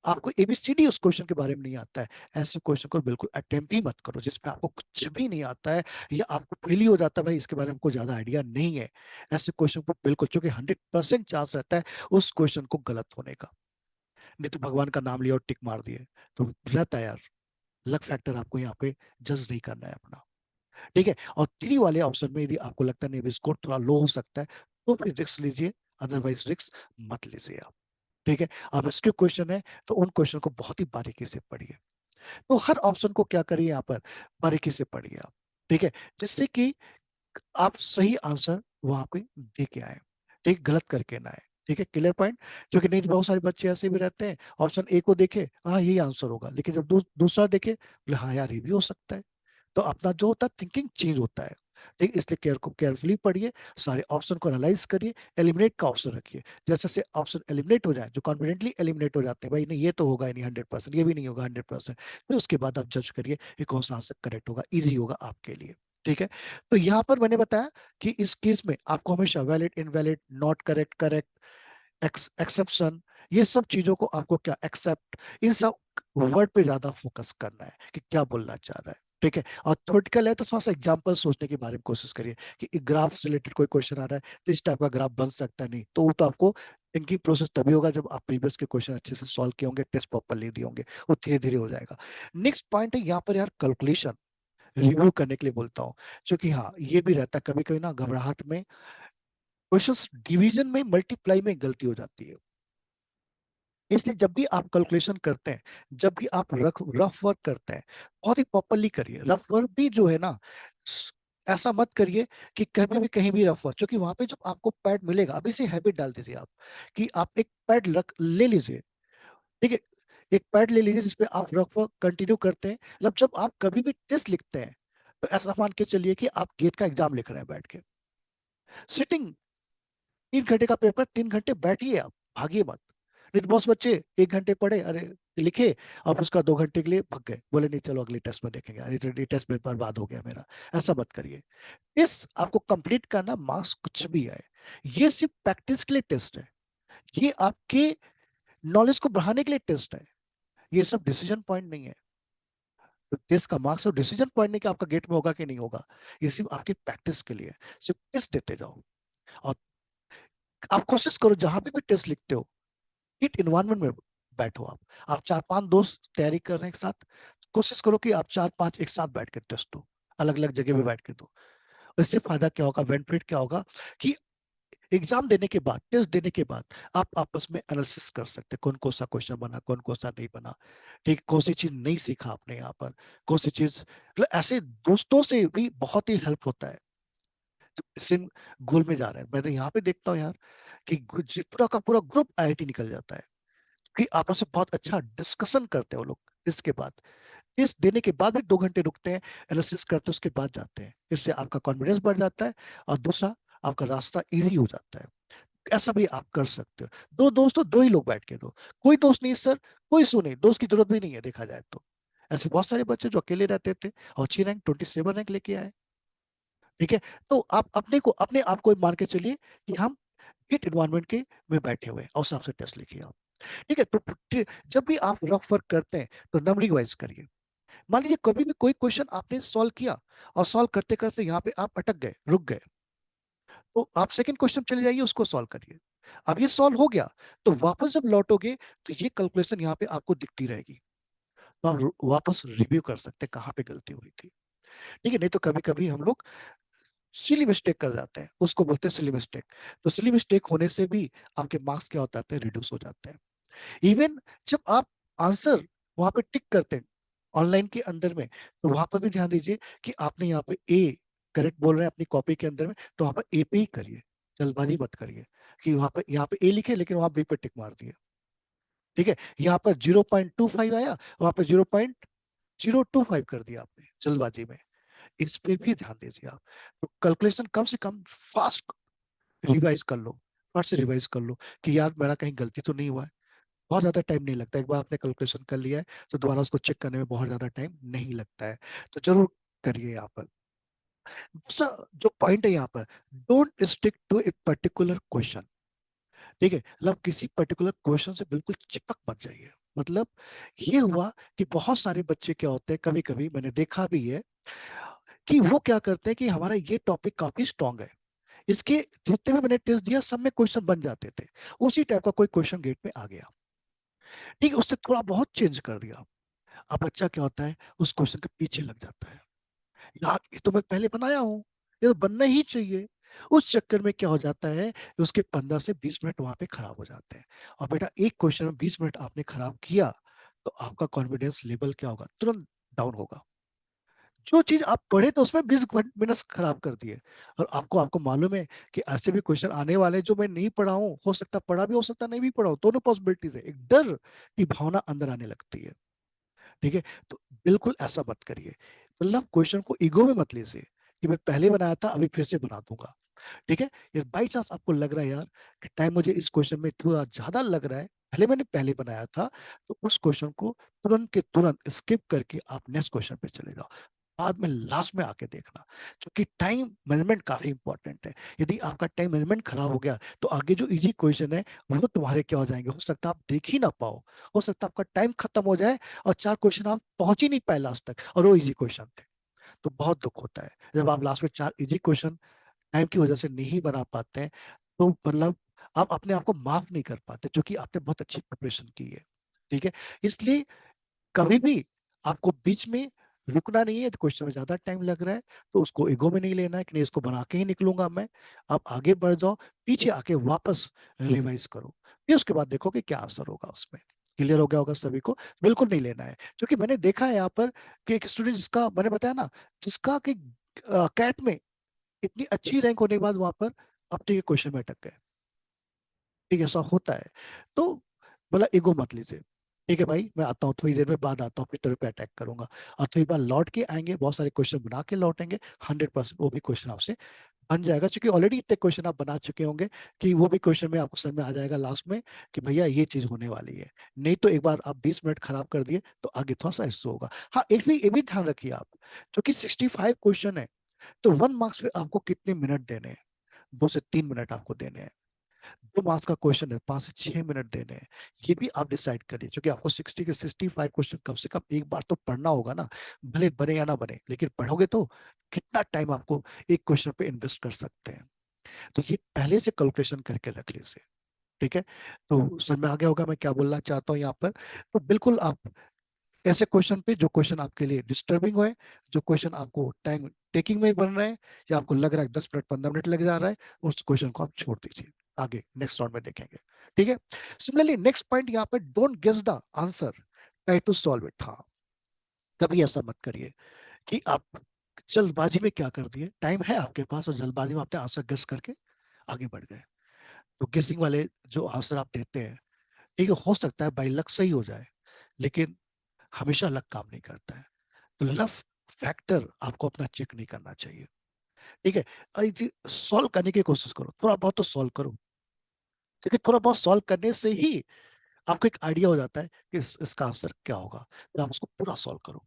Speaker 1: आपको एबीसीडी उस क्वेश्चन के बारे में नहीं आता है, ऐसे क्वेश्चन को बिल्कुल अटेम्प्ट ही मत करो जिसमें आपको कुछ भी नहीं आता है, या आपको फील ही हो जाता है भाई इसके बारे में हमको ज्यादा आइडिया नहीं है। ऐसे क्वेश्चन को बिल्कुल, क्योंकि 100% चांस रहता है उस क्वेश्चन को गलत होने का। नहीं तो भगवान का नाम लिया और टिक मार दिए तो रहता है यार, लक फैक्टर आपको यहाँ पे जज नहीं करना है अपना। ठीक है, और 3 वाले ऑप्शन में यदि आपको लगता नहीं स्कोर थोड़ा लो हो सकता है तो फिर रिस्क लीजिए, अदरवाइज रिस्क मत लीजिए आप। ठीक है, अब इसके क्वेश्चन है तो उन क्वेश्चन को बहुत ही बारीकी से पढ़िए, तो हर ऑप्शन को क्या करिए यहाँ पर, बारीकी से पढ़िए आप। ठीक है, जिससे कि आप सही आंसर वहां पे दे के आए, ठीक, गलत करके ना आए। ठीक है, क्लियर पॉइंट। क्योंकि नहीं तो बहुत सारे बच्चे ऐसे भी रहते हैं, ऑप्शन ए को देखे हाँ यही आंसर होगा, लेकिन जब दूसरा देखे बोले हाँ यार ये भी हो सकता है, तो अपना जो होता है थिंकिंग चेंज होता है। ठीक, इसलिए केयरफुली पढ़िए, सारे ऑप्शन को एनालाइज करिए, एलिमिनेट का ऑप्शन रखिए, जैसे से ऑप्शन एलिमिनेट हो जाए, जो कॉन्फिडेंटली एलिमिनेट हो जाते हैं, भाई नहीं ये तो होगा ही नहीं 100%, ये भी नहीं होगा 100%, फिर उसके बाद आप जज करिए कि कौन सा आंसर करेक्ट होगा, इजी होगा आपके लिए। ठीक है, तो यहाँ पर मैंने बताया कि इस केस में आपको हमेशा valid, invalid, not correct, correct, exception, ये सब चीजों को आपको क्या, एक्सेप्ट, इन सब वर्ड पे ज्यादा फोकस करना है कि क्या बोलना चाह रहा है। ठीक है, और थ्योरेटिकल है तो थोड़ा सा एग्जांपल सोचने के बारे में कोशिश करिए कि ग्राफ से रिलेटेड कोई क्वेश्चन आ रहा है तो इस टाइप का ग्राफ बन सकता है, नहीं तो वो तो आपको थिंकिंग प्रोसेस तभी होगा जब आप प्रीवियस के क्वेश्चन अच्छे से सॉल्व किए होंगे, टेस्ट प्रॉपरली दिए होंगे, वो धीरे धीरे हो जाएगा। नेक्स्ट पॉइंट है यहाँ पर यार, कैलकुलेशन रिव्यू करने के लिए बोलता हूँ, क्योंकि हाँ ये भी रहता है कभी कभी ना, घबराहट में क्वेश्चंस डिवीजन में, मल्टीप्लाई में गलती हो जाती है। इसलिए जब भी आप कैलकुलेशन करते हैं, जब भी आप रफ वर्क करते हैं, बहुत ही प्रॉपरली करिए। रफ वर्क भी जो है ना, ऐसा मत करिए कि कहीं भी रफ वर्क, क्योंकि वहां पे जब आपको पैड मिलेगा, अभी से हैबिट डाल दीजिए आप कि आप एक पैड रख ले लीजिए। ठीक है, एक पैड ले लीजिए जिसपे आप रफ वर्क कंटिन्यू करते हैं, मतलब जब आप कभी भी टेस्ट लिखते हैं तो ऐसा मान के चलिए कि आप गेट का एग्जाम लिख रहे हैं बैठ के, सिटिंग, 3 घंटे का पेपर, 3 घंटे बैठिए आप, भागिए मत। नहीं तो बहुत बच्चे 1 घंटे पढ़े, अरे लिखे, और उसका 2 घंटे के लिए भग गए, बोले नहीं चलो अगले टेस्ट में देखेंगे, अरे तो टेस्ट में बर्बाद हो गया मेरा। ऐसा मत करिए, इस आपको कंप्लीट करना, मार्क्स कुछ भी आए, ये सिर्फ प्रैक्टिस के लिए टेस्ट है, ये आपके नॉलेज को बढ़ाने के लिए टेस्ट है, ये सब डिसीजन पॉइंट नहीं है। तो टेस्ट का मार्क्स और डिसीजन पॉइंट नहीं कि आपका गेट में होगा कि नहीं होगा, ये सिर्फ आपकी प्रैक्टिस के लिए, सिर्फ टेस्ट देते जाओ। और आप कोशिश करो जहां पे भी टेस्ट लिखते हो, किट इन्वायरमेंट में बैठो। आप चार पांच दोस्त तैयारी कर रहे हैं एक साथ, कोशिश करो कि आप चार पांच एक साथ बैठ के टेस्ट दो, अलग अलग जगह पे बैठ के दो। इससे फायदा क्या होगा, बेनिफिट क्या होगा कि एग्जाम देने के बाद, टेस्ट देने के बाद आप आपस में एनालिसिस कर सकते हैं, कौन कौन सा क्वेश्चन बना, कौन कौन सा नहीं बना, ठीक, कौन सी चीज नहीं सीखा आपने यहाँ पर, कौन सी चीज, मतलब ऐसे दोस्तों से भी बहुत ही हेल्प होता है। सिम गोल में जा रहे हैं, मैं तो यहाँ पे देखता हूँ यार कि पूरा का पूरा ग्रुप आईआईटी निकल जाता है, कि आपस में बहुत अच्छा डिस्कशन करते हैं वो लोग। इसके बाद इस देने के बाद भी 2 घंटे रुकते हैं, एनालिसिस करते हैं, उसके बाद जाते हैं। इससे आपका कॉन्फिडेंस बढ़ जाता है, और दूसरा आपका रास्ता इजी हो जाता है। ऐसा भी आप कर सकते हो। दो दोस्त हो, दो ही लोग बैठ के दो, कोई दोस्त नहीं सर, कोई सुने, दोस्त की जरूरत भी नहीं है देखा जाए तो। ऐसे बहुत सारे बच्चे जो अकेले रहते थे और अच्छी रैंक 27 रैंक लेके आए। ठीक है, तो आप अपने आप को मान के चलिए कि हम हिट इन्वायरमेंट के में बैठे हुए हैं, और उस हिसाब से टेस्ट लिखिए आप। ठीक है, तो जब भी आप रफ वर्क करते हैं तो नंबर रिवाइज करिए। मान लीजिए कभी भी कोई क्वेश्चन आपने सॉल्व किया, और सॉल्व करते करते यहाँ पे आप अटक गए, रुक गए, तो आप सेकंड क्वेश्चन चले जाइए, उसको सॉल्व करिए। अब ये सॉल्व हो गया, तो वापस जब लौटोगे तो ये कैलकुलेशन यहाँ पे आपको दिखती रहेगी, तो आप वापस रिव्यू कर सकते हैं कहाँ पे गलती हुई थी। ठीक है, नहीं तो कभी कभी हम लोग सिली मिस्टेक कर जाते हैं, उसको बोलते हैं सिली मिस्टेक। तो सिली मिस्टेक होने से भी आपके मार्क्स क्या होता है, रिड्यूस हो जाते हैं। इवन जब आप आंसर वहां पे टिक करते हैं ऑनलाइन के अंदर में, तो वहां पर भी ध्यान दीजिए कि आपने यहाँ पे ए करेक्ट बोल रहे हैं अपनी कॉपी के अंदर में, तो वहां पर ए पे ही करिए, जल्दबाजी मत करिए कि वहां पर यहाँ पे ए लिखे लेकिन वहां बी पे टिक मार दिए। ठीक है, यहाँ पर 0.25 आया, वहां पर 0.025 कर दिया आपने जल्दबाजी में। इस पे भी ध्यान दीजिए आप। तो कैलकुलेशन कम से कम फास्ट रिवाइज कर लो, फट से रिवाइज कर लो कि यार मेरा कहीं गलती तो नहीं हुआ है। बहुत ज्यादा टाइम नहीं लगता, एक बार आपने कैलकुलेशन कर लिया है तो दोबारा उसको चेक करने में बहुत ज्यादा टाइम नहीं लगता है। तो जरूर करिए यहाँ पर। दूसरा जो पॉइंट है यहाँ पर, don't stick to a particular question. ठीक है, मतलब किसी पर्टिकुलर क्वेश्चन से बिल्कुल चिपक मत जाइए। मतलब ये हुआ कि बहुत सारे बच्चे क्या होते हैं, कभी कभी मैंने देखा भी है कि वो क्या करते हैं कि हमारा ये टॉपिक काफी स्ट्रांग है, इसके जितने भी मैंने टेस्ट दिया सब में क्वेश्चन बन जाते थे, उसी टाइप का कोई क्वेश्चन गेट में आ गया। ठीक है, उससे थोड़ा बहुत चेंज कर दिया। अब बच्चा क्या होता है, उस क्वेश्चन के पीछे लग जाता है, यार ये तो मैं पहले बनाया हूँ, ये तो बनना ही चाहिए। उस चक्कर में क्या हो जाता है, उसके 15 से 20 मिनट वहां पे खराब हो जाते हैं। और बेटा एक क्वेश्चन में 20 मिनट आपने खराब किया, तो आपका कॉन्फिडेंस लेवल क्या होगा, तुरंत डाउन होगा। जो चीज आप पढ़े तो उसमें 20 मिनट खराब कर दिए। और आपको मालूम है कि ऐसे भी क्वेश्चन आने वाले हैं जो मैं नहीं पढ़ा हूँ, हो सकता पढ़ा भी, हो सकता नहीं भी पढ़ा हूँ, दोनों पॉसिबिलिटीज है। एक डर की भावना अंदर आने लगती है। ठीक है, तो बिल्कुल ऐसा मत करिए। मतलब क्वेश्चन को ईगो में मत लीजिए कि मैं पहले बनाया था अभी फिर से बना दूंगा। ठीक है, ये बाई चांस आपको लग रहा है यार कि टाइम मुझे इस क्वेश्चन में थोड़ा ज्यादा लग रहा है, पहले मैंने पहले बनाया था, तो उस क्वेश्चन को तुरंत के तुरंत स्किप करके आप नेक्स्ट क्वेश्चन पे चले जाओ, बाद में लास्ट में आके देखना। क्योंकि टाइम मैनेजमेंट काफी इंपॉर्टेंट है। यदि आपका टाइम मैनेजमेंट खराब हो गया तो आगे जो इजी क्वेश्चन है वो तुम्हारे क्या हो जाएंगे, हो सकता है आप देख ही ना पाओ, हो सकता है आपका टाइम खत्म हो जाए और 4 क्वेश्चन आप पहुंच ही नहीं पाए लास्ट तक, और वो इजी क्वेश्चन थे। तो बहुत दुख होता है जब आप लास्ट में 4 इजी क्वेश्चन टाइम की वजह से नहीं बना पाते हैं। तो मतलब आप अपने आप को माफ नहीं कर पाते, क्योंकि आपने बहुत अच्छी प्रिपरेशन की है। ठीक है, इसलिए कभी भी आपको बीच में रुकना नहीं है। तो क्वेश्चन में ज्यादा टाइम लग रहा है तो उसको ईगो में नहीं लेना है कि नहीं इसको बना के ही निकलूंगा मैं। आप आगे बढ़ जाओ, पीछे आके वापस रिवाइज करो, फिर उसके बाद देखो कि क्या आंसर होगा उसमें। क्लियर हो गया होगा सभी को। बिल्कुल नहीं लेना है, क्योंकि मैंने देखा है यहाँ पर कि एक स्टूडेंट जिसका मैंने बताया ना, जिसका कि कैट में इतनी अच्छी रैंक होने के बाद वहां पर अपने के क्वेश्चन में अटक गए। ठीक है, ऐसा होता है। तो मतलब ईगो मत लीजिए। ठीक है भाई, मैं आता हूँ थोड़ी देर में बाद आता हूँ, फिर तेरे पे अटैक करूंगा। और थोड़ी बार लौट के आएंगे, बहुत सारे क्वेश्चन बना के लौटेंगे, 100% वो भी क्वेश्चन आपसे बन जाएगा, क्योंकि ऑलरेडी इतने क्वेश्चन आप बना चुके होंगे कि वो भी क्वेश्चन में आपको समझ में आ जाएगा लास्ट में कि भैया ये चीज होने वाली है। नहीं तो एक बार आप 20 मिनट खराब कर दिए तो आगे थोड़ा सा इससे होगा। हाँ, ये भी ध्यान रखिए आप, क्योंकि 65 क्वेश्चन है, तो 1 मार्क्स पे आपको कितने मिनट देने हैं, 2 से 3 मिनट आपको देने हैं। 2 मार्क्स का क्वेश्चन है, 5 से 6 मिनट देने हैं। ये भी आप डिसाइड करिए, क्योंकि आपको 60 के 65 क्वेश्चन कम से कम एक बार तो पढ़ना होगा ना, भले बने या ना बने, लेकिन पढ़ोगे तो कितना टाइम आपको एक क्वेश्चन पे इन्वेस्ट कर सकते हैं। तो ये पहले से कैलकुलेशन करके रख लीजिए। ठीक है, तो समझ में आ गया होगा मैं क्या बोलना चाहता हूँ यहाँ पर। तो बिल्कुल आप ऐसे क्वेश्चन पे जो क्वेश्चन आपके लिए डिस्टर्बिंग है, जो क्वेश्चन आपको टाइम टेकिंग में बन रहे हैं, या आपको लग रहा है 10 मिनट 15 मिनट लग जा रहा है, उस क्वेश्चन को आप छोड़ दीजिए, आगे नेक्स्ट राउंड में देखेंगे। ठीक है, सिमिलरली नेक्स्ट पॉइंट यहाँ पे, don't guess the answer, try to solve it. हाँ, कभी ऐसा मत करिए कि आप जल्दबाजी में क्या कर दिए, टाइम है आपके पास और जल्दबाजी में आपने आंसर गेस करके आगे बढ़ गए। तो गेसिंग वाले जो आंसर आप देते हैं, ठीक है, हो सकता है बाई लक सही हो जाए, लेकिन हमेशा लक काम नहीं करता है। तो लव फैक्टर आपको अपना चेक नहीं करना चाहिए। ठीक है, सॉल्व करने की कोशिश करो, थोड़ा बहुत तो सॉल्व करो, क्योंकि थोड़ा बहुत सॉल्व करने से ही आपको एक आइडिया हो जाता है कि इसका आंसर क्या होगा। तो आप उसको पूरा सॉल्व करो।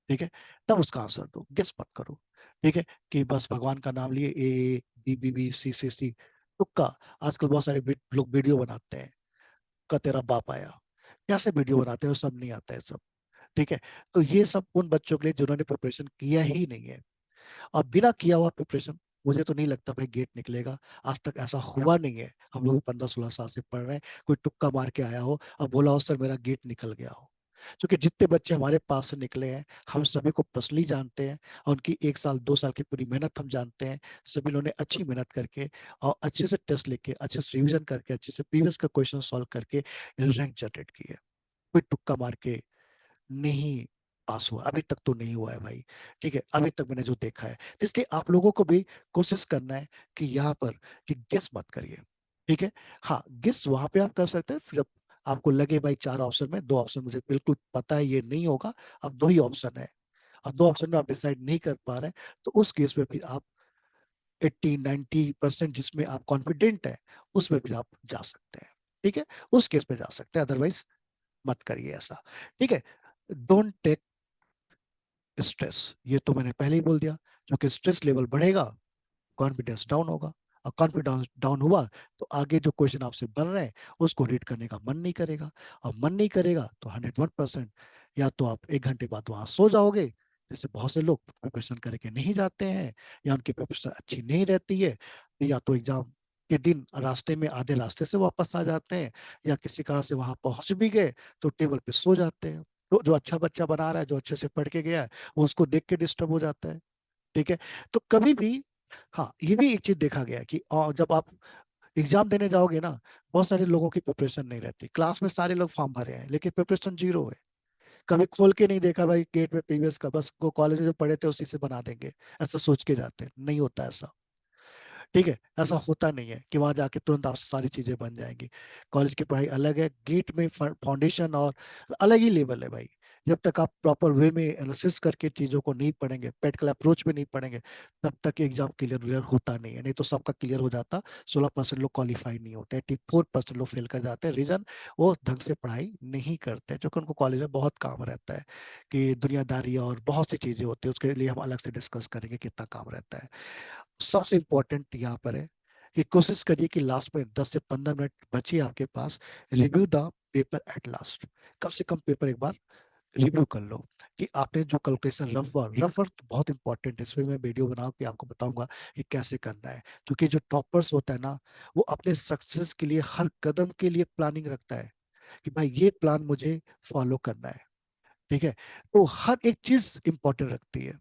Speaker 1: ठीक है, तब उसका आंसर दो, गेस मत करो। ठीक है, कि बस भगवान का नाम लिए A B B B C C C, तुक्का। आजकल बहुत सारे लोग वीडियो बनाते हैं, का तेरा बाप आया, कैसे वीडियो बनाते हैं, वो सब नहीं आता है सब। ठीक है, तो ये सब उन बच्चों के लिए जिन्होंने प्रिपरेशन किया ही नहीं है। और बिना किया हुआ प्रिपरेशन, मुझे तो नहीं लगता भाई गेट निकलेगा। आज तक ऐसा हुआ नहीं है, हम लोग 15-16 साल से पढ़ रहे हैं, कोई तुक्का मार के आया हो और बोला हो सर मेरा गेट निकल गया हो। क्योंकि जितने बच्चे हमारे पास से निकले हैं, हम सभी को पर्सनली जानते हैं, और उनकी 1 साल 2 साल की पूरी मेहनत हम जानते हैं। सभी लोगों ने अच्छी मेहनत करके और अच्छे से टेस्ट लेके, अच्छे से रिविजन करके, अच्छे से प्रीवियस का क्वेश्चन सॉल्व करके रैंक जनरेट की है। कोई तुक्का मार के नहीं पास हुआ, अभी तक तो नहीं हुआ है भाई। ठीक है, अभी तक मैंने जो देखा है, तो इसलिए आप लोगों को भी कोशिश करना है कि यहाँ पर कि गेस मत करिए। ठीक है, हाँ गेस वहां पे आप कर सकते हैं जब आपको लगे भाई 4 ऑप्शन में 2 ऑप्शन मुझे बिल्कुल पता है ये नहीं होगा, अब 2 ही ऑप्शन है, अब 2 ऑप्शन में आप डिसाइड नहीं कर पा रहे, तो उस केस में फिर आप 80-90% जिसमें आप कॉन्फिडेंट है, उसमें भी आप जा सकते हैं। ठीक है, उस केस में जा सकते हैं, अदरवाइज मत करिए ऐसा। ठीक है, डोंट टेक स्ट्रेस, ये तो मैंने पहले ही बोल दिया, क्योंकि स्ट्रेस लेवल बढ़ेगा, कॉन्फिडेंस डाउन होगा, और कॉन्फिडेंस डाउन हुआ तो आगे जो क्वेश्चन आपसे बन रहे हैं उसको रीड करने का मन नहीं करेगा, और मन नहीं करेगा तो 101% या तो आप 1 घंटे बाद वहां सो जाओगे, जैसे बहुत से लोग प्रिपरेशन करके नहीं जाते हैं, या उनकी प्रिपरेशन अच्छी नहीं रहती है, या तो एग्जाम के दिन रास्ते में आधे रास्ते से वापस आ जाते हैं, या किसी कारण से वहां पहुंच भी गए तो टेबल पे सो जाते हैं। तो जो अच्छा बच्चा बना रहा है, जो अच्छे से पढ़ के गया है, वो उसको देख के डिस्टर्ब हो जाता है। ठीक है, तो कभी भी, हाँ ये भी एक चीज देखा गया है कि जब आप एग्जाम देने जाओगे ना, बहुत सारे लोगों की प्रिपरेशन नहीं रहती, क्लास में सारे लोग फॉर्म भरे हैं लेकिन प्रिपरेशन जीरो है। कभी खोल के नहीं देखा भाई गेट में प्रीवियस का, बस को कॉलेज में जो पढ़े थे उसी से बना देंगे, ऐसा सोच के जाते हैं, नहीं होता ऐसा। ठीक है, ऐसा होता नहीं है कि वहां जाके तुरंत आपसे सारी चीजें बन जाएंगी। कॉलेज की पढ़ाई अलग है, गेट में फाउंडेशन और अलग ही लेवल है भाई। जब तक आप प्रॉपर वे में एनालिसिस करके चीजों को नहीं पढ़ेंगे, प्रैक्टिकल अप्रोच में नहीं पढ़ेंगे, तब तक एग्जाम क्लियर होता नहीं है। नहीं तो सबका क्लियर हो जाता, 16% लोग क्वालिफाई नहीं होते, 84% लोग फेल कर जाते हैं। रीजन, वो ढंग से पढ़ाई नहीं करते, क्योंकि उनको कॉलेज में बहुत काम रहता है, कि दुनियादारी और बहुत सी चीजें होती है, उसके लिए हम अलग से डिस्कस करेंगे कितना काम रहता है। सबसे इंपॉर्टेंट यहाँ पर है कि कोशिश करिए कि लास्ट में 10 से 15 मिनट बचिए आपके पास, review the paper at last. कम से कम पेपर एक बार रिव्यू कर लो कि आपने जो कैलकुलेशन, रफ वर्क बहुत इंपॉर्टेंट है, इसमें मैं वीडियो बना के आपको बताऊंगा कि कैसे करना है। क्योंकि जो टॉपर्स होता है ना, वो अपने सक्सेस के लिए हर कदम के लिए प्लानिंग रखता है कि भाई ये प्लान मुझे फॉलो करना है। ठीक है, तो हर एक चीज इंपॉर्टेंट रखती है,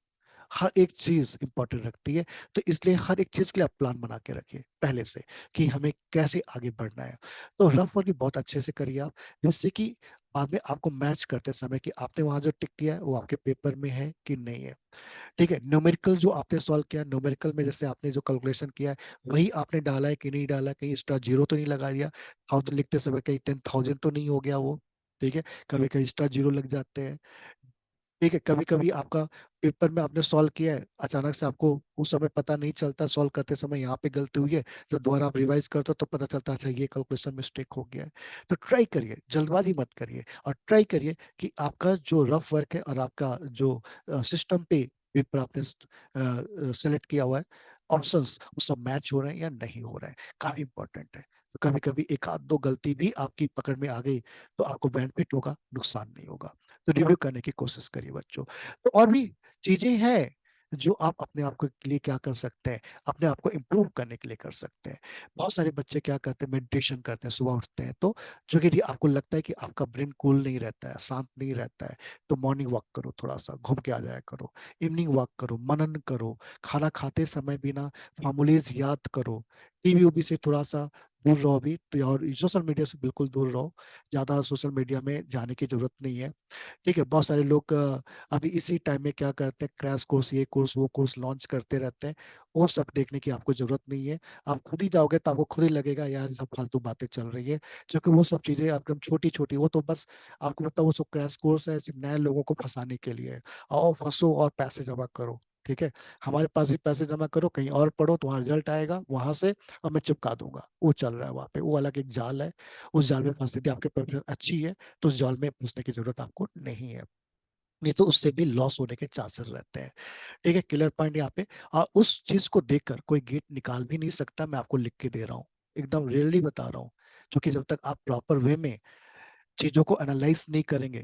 Speaker 1: हर एक चीज इंपॉर्टेंट रखती है। तो इसलिए हर एक चीज के लिए आप प्लान बना के रखिए पहले से कि हमें कैसे आगे बढ़ना है। तो रफ वर्क भी बहुत अच्छे से करिए आप, जिससे कि बाद में आपको मैच करते समय कि आपने वहां जो टिक किया है वो आपके पेपर में है कि नहीं है। ठीक है, न्यूमेरिकल जो आपने सॉल्व किया, न्यूमेरिकल में जैसे आपने जो कैलकुलेशन किया है वही आपने डाला है कि नहीं डाला, कहीं एक्स्ट्रा जीरो तो नहीं लगा दिया, 1000 लिखते समय कहीं 10,000 तो नहीं हो गया वो। ठीक है, कभी कहीं एक्स्ट्रा जीरो लग जाते हैं। ठीक है, कभी कभी आपका पेपर में आपने सॉल्व किया है, अचानक से आपको उस समय पता नहीं चलता, सॉल्व करते समय यहाँ पे गलती हुई है, जब दोबारा आप रिवाइज करते हो तो पता चलता है अच्छा ये कैलकुलेशन मिस्टेक हो गया है। तो ट्राई करिए, जल्दबाजी मत करिए, और ट्राई करिए कि आपका जो रफ वर्क है और आपका जो सिस्टम पे पेपर आपने सेलेक्ट किया हुआ है, ऑप्शंस वो सब मैच हो रहे हैं या नहीं हो रहे हैं, काफी इंपॉर्टेंट है। तो कभी कभी एक आध दो गलती भी आपकी पकड़ में आ गई तो आपको बेनिफिट होगा, नुकसान नहीं होगा। तो रिव्यू करने की कोशिश करिए बच्चों। तो और भी चीजें हैं, जो आप अपने आप के लिए क्या कर सकते हैं, अपने आप को इम्प्रूव करने के लिए कर सकते हैं। बहुत सारे बच्चे क्या करते हैं, मेडिटेशन करते हैं, सुबह उठते हैं तो जो कि आपको लगता है कि आपका ब्रेन कूल नहीं रहता है, शांत नहीं रहता है, तो मॉर्निंग वॉक करो, थोड़ा सा घूम के आ जाया करो, इवनिंग वॉक करो, मनन करो, खाना खाते समय भी ना फॉर्मूलेज याद करो, टीवी उबी से थोड़ा सा दूर रहो भी तो, और सोशल मीडिया से बिल्कुल दूर रहो, ज्यादा सोशल मीडिया में जाने की जरूरत नहीं है। ठीक है, बहुत सारे लोग अभी इसी टाइम में क्या करते हैं, क्रैश कोर्स, ये कोर्स वो कोर्स लॉन्च करते रहते हैं। वो सब देखने की आपको जरूरत नहीं है। आप खुद ही जाओगे तो आपको खुद ही लगेगा यार ये सब फालतू बातें चल रही है, क्योंकि वो सब चीजें एकदम छोटी छोटी, वो तो बस आपको पता वो सब क्रैश कोर्स है, सिर्फ नए लोगों को फंसाने के लिए है। आओ फंसो और पैसे जमा करो। ठीक है, हमारे पास भी पैसे जमा करो, कहीं और पढ़ो, तुम्हारा रिजल्ट आएगा वहां से और मैं चिपका दूंगा, वो चल रहा है वहां पे, वो अलग एक जाल है। उस जाल में फंसी थी, आपकी प्रिपरेशन अच्छी है तो उस जाल में फंसने की जरूरत आपको नहीं है, नहीं तो उससे भी लॉस होने के चांसेस रहते हैं। ठीक है, क्लियर पॉइंट यहाँ पे। और उस चीज को देखकर कोई गेट निकाल भी नहीं सकता, मैं आपको लिख के दे रहा हूँ, एकदम रियली बता रहा हूँ। क्योंकि जब तक आप प्रॉपर वे में चीजों को एनालाइज नहीं करेंगे,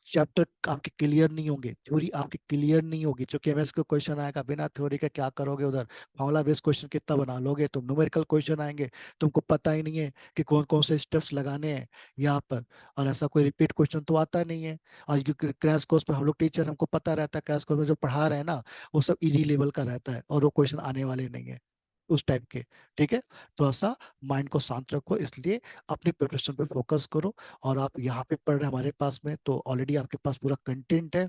Speaker 1: चैप्टर आपके क्लियर नहीं होंगे, थ्योरी आपकी क्लियर नहीं होगी, क्योंकि एमएस का क्वेश्चन आएगा बिना थ्योरी के, क्या करोगे उधर, फॉर्मूला बेस्ड क्वेश्चन कितना बना लोगे तुम, न्यूमेरिकल क्वेश्चन आएंगे, तुमको पता ही नहीं है कि कौन कौन से स्टेप्स लगाने हैं यहाँ पर, और ऐसा कोई रिपीट क्वेश्चन तो आता नहीं है। और क्रैश कोर्स पे हम लोग टीचर, हमको पता रहता है क्रैश कोर्स में जो पढ़ा रहे हैं ना वो सब इजी लेवल का रहता है, और वो क्वेश्चन आने वाले नहीं है उस टाइप के। ठीक है, थोड़ा सा माइंड को शांत रखो, इसलिए अपनी प्रिपरेशन पे फोकस करो। और आप यहाँ पे पढ़ रहे हैं हमारे पास में, तो ऑलरेडी आपके पास पूरा कंटेंट है,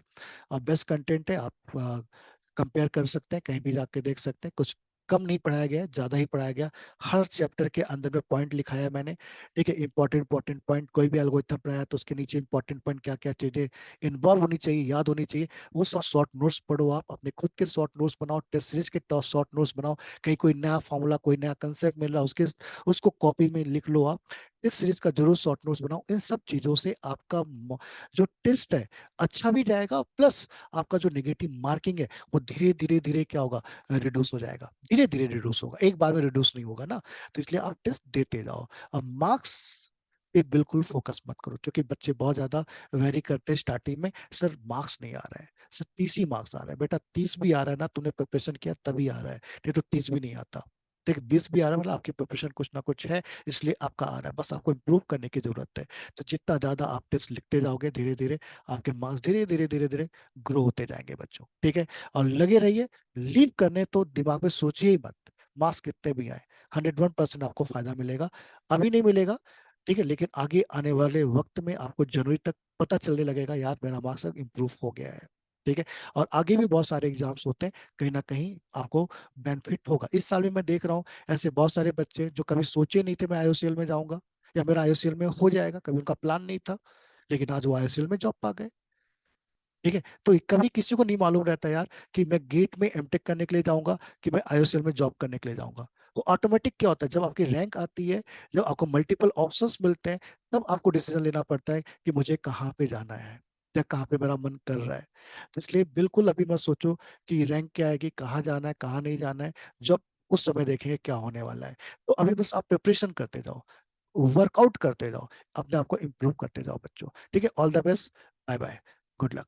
Speaker 1: और बेस्ट कंटेंट है, आप कंपेयर कर सकते हैं, कहीं भी जाके देख सकते हैं, कुछ कम नहीं पढ़ाया गया है, ज्यादा ही पढ़ाया गया। हर चैप्टर के अंदर में पॉइंट लिखाया है मैंने। ठीक है, इंपॉर्टेंट इंपॉर्टेंट पॉइंट, कोई भी एल्गोरिथम पढ़ाया तो उसके नीचे इंपॉर्टेंट पॉइंट क्या क्या चीजें इन्वॉल्व होनी चाहिए, याद होनी चाहिए, वो सब शॉर्ट नोट्स पढ़ो, आप अपने खुद के शॉर्ट नोट्स बनाओ, टेस्ट सीरीज के शॉर्ट नोट्स बनाओ, कहीं कोई नया फॉर्मूला, कोई नया कंसेप्ट मिल रहा है उसके, उसको कॉपी में लिख लो आप। इस सीरीज का जरूर शॉर्ट नोट्स बनाओ। इन सब चीजों से आपका जो टेस्ट है अच्छा भी जाएगा, प्लस आपका जो नेगेटिव मार्किंग है वो धीरे धीरे धीरे क्या होगा, रिड्यूस हो जाएगा, धीरे धीरे रिड्यूस होगा, एक बार में रिड्यूस नहीं होगा ना। तो इसलिए आप टेस्ट देते जाओ। अब मार्क्स पे बिल्कुल फोकस मत करो, क्योंकि बच्चे बहुत ज्यादा वेरी करते हैं स्टार्टिंग में, सर मार्क्स नहीं आ रहा है, सर 30 ही मार्क्स आ रहा है, बेटा 30 भी आ रहा है ना, तूने प्रिपरेशन किया तभी आ रहा है, नहीं तो 30 भी नहीं आता। ठीक, 20 भी आ रहा है मतलब आपकी प्रिपरेशन कुछ ना कुछ है, इसलिए आपका आ रहा है, बस आपको इम्प्रूव करने की जरूरत है। तो जितना ज्यादा आप टेस्ट लिखते जाओगे, धीरे धीरे आपके मार्क्स धीरे धीरे धीरे धीरे ग्रो होते जाएंगे बच्चों। ठीक है, और लगे रहिए, लीव करने तो दिमाग में सोचिए ही मत, मार्क्स कितने भी आए 101% आपको फायदा मिलेगा। अभी नहीं मिलेगा, ठीक है, लेकिन आगे आने वाले वक्त में आपको जनवरी तक पता चलने लगेगा, यार मेरा मार्क्स अब इम्प्रूव हो गया है। ठीक है, और आगे भी बहुत सारे एग्जाम्स होते हैं, कहीं ना कहीं आपको बेनिफिट होगा। इस साल भी मैं देख रहा हूँ ऐसे बहुत सारे बच्चे जो कभी सोचे नहीं थे मैं आईओसीएल में जाऊंगा या मेरा आईओसीएल में हो जाएगा, कभी उनका प्लान नहीं था, लेकिन आज वो आईओसीएल में जॉब पा गए। ठीक है, तो कभी किसी को नहीं मालूम रहता यार कि मैं गेट में एमटेक करने के लिए जाऊंगा कि मैं आईओसीएल में जॉब करने के लिए जाऊंगा। वो ऑटोमेटिक क्या होता है, जब आपकी रैंक आती है, जब आपको मल्टीपल ऑप्शंस मिलते हैं, तब आपको डिसीजन लेना पड़ता है कि मुझे कहाँ पे जाना है या कहाँ पे मेरा मन कर रहा है। तो इसलिए बिल्कुल अभी मत सोचो कि रैंक क्या आएगी, कहाँ जाना है कहाँ नहीं जाना है, जब उस समय देखेंगे क्या होने वाला है। तो अभी बस आप प्रिपरेशन करते जाओ, वर्कआउट करते जाओ, अपने आप को इम्प्रूव करते जाओ बच्चों। ठीक है, all the best, bye bye, good luck.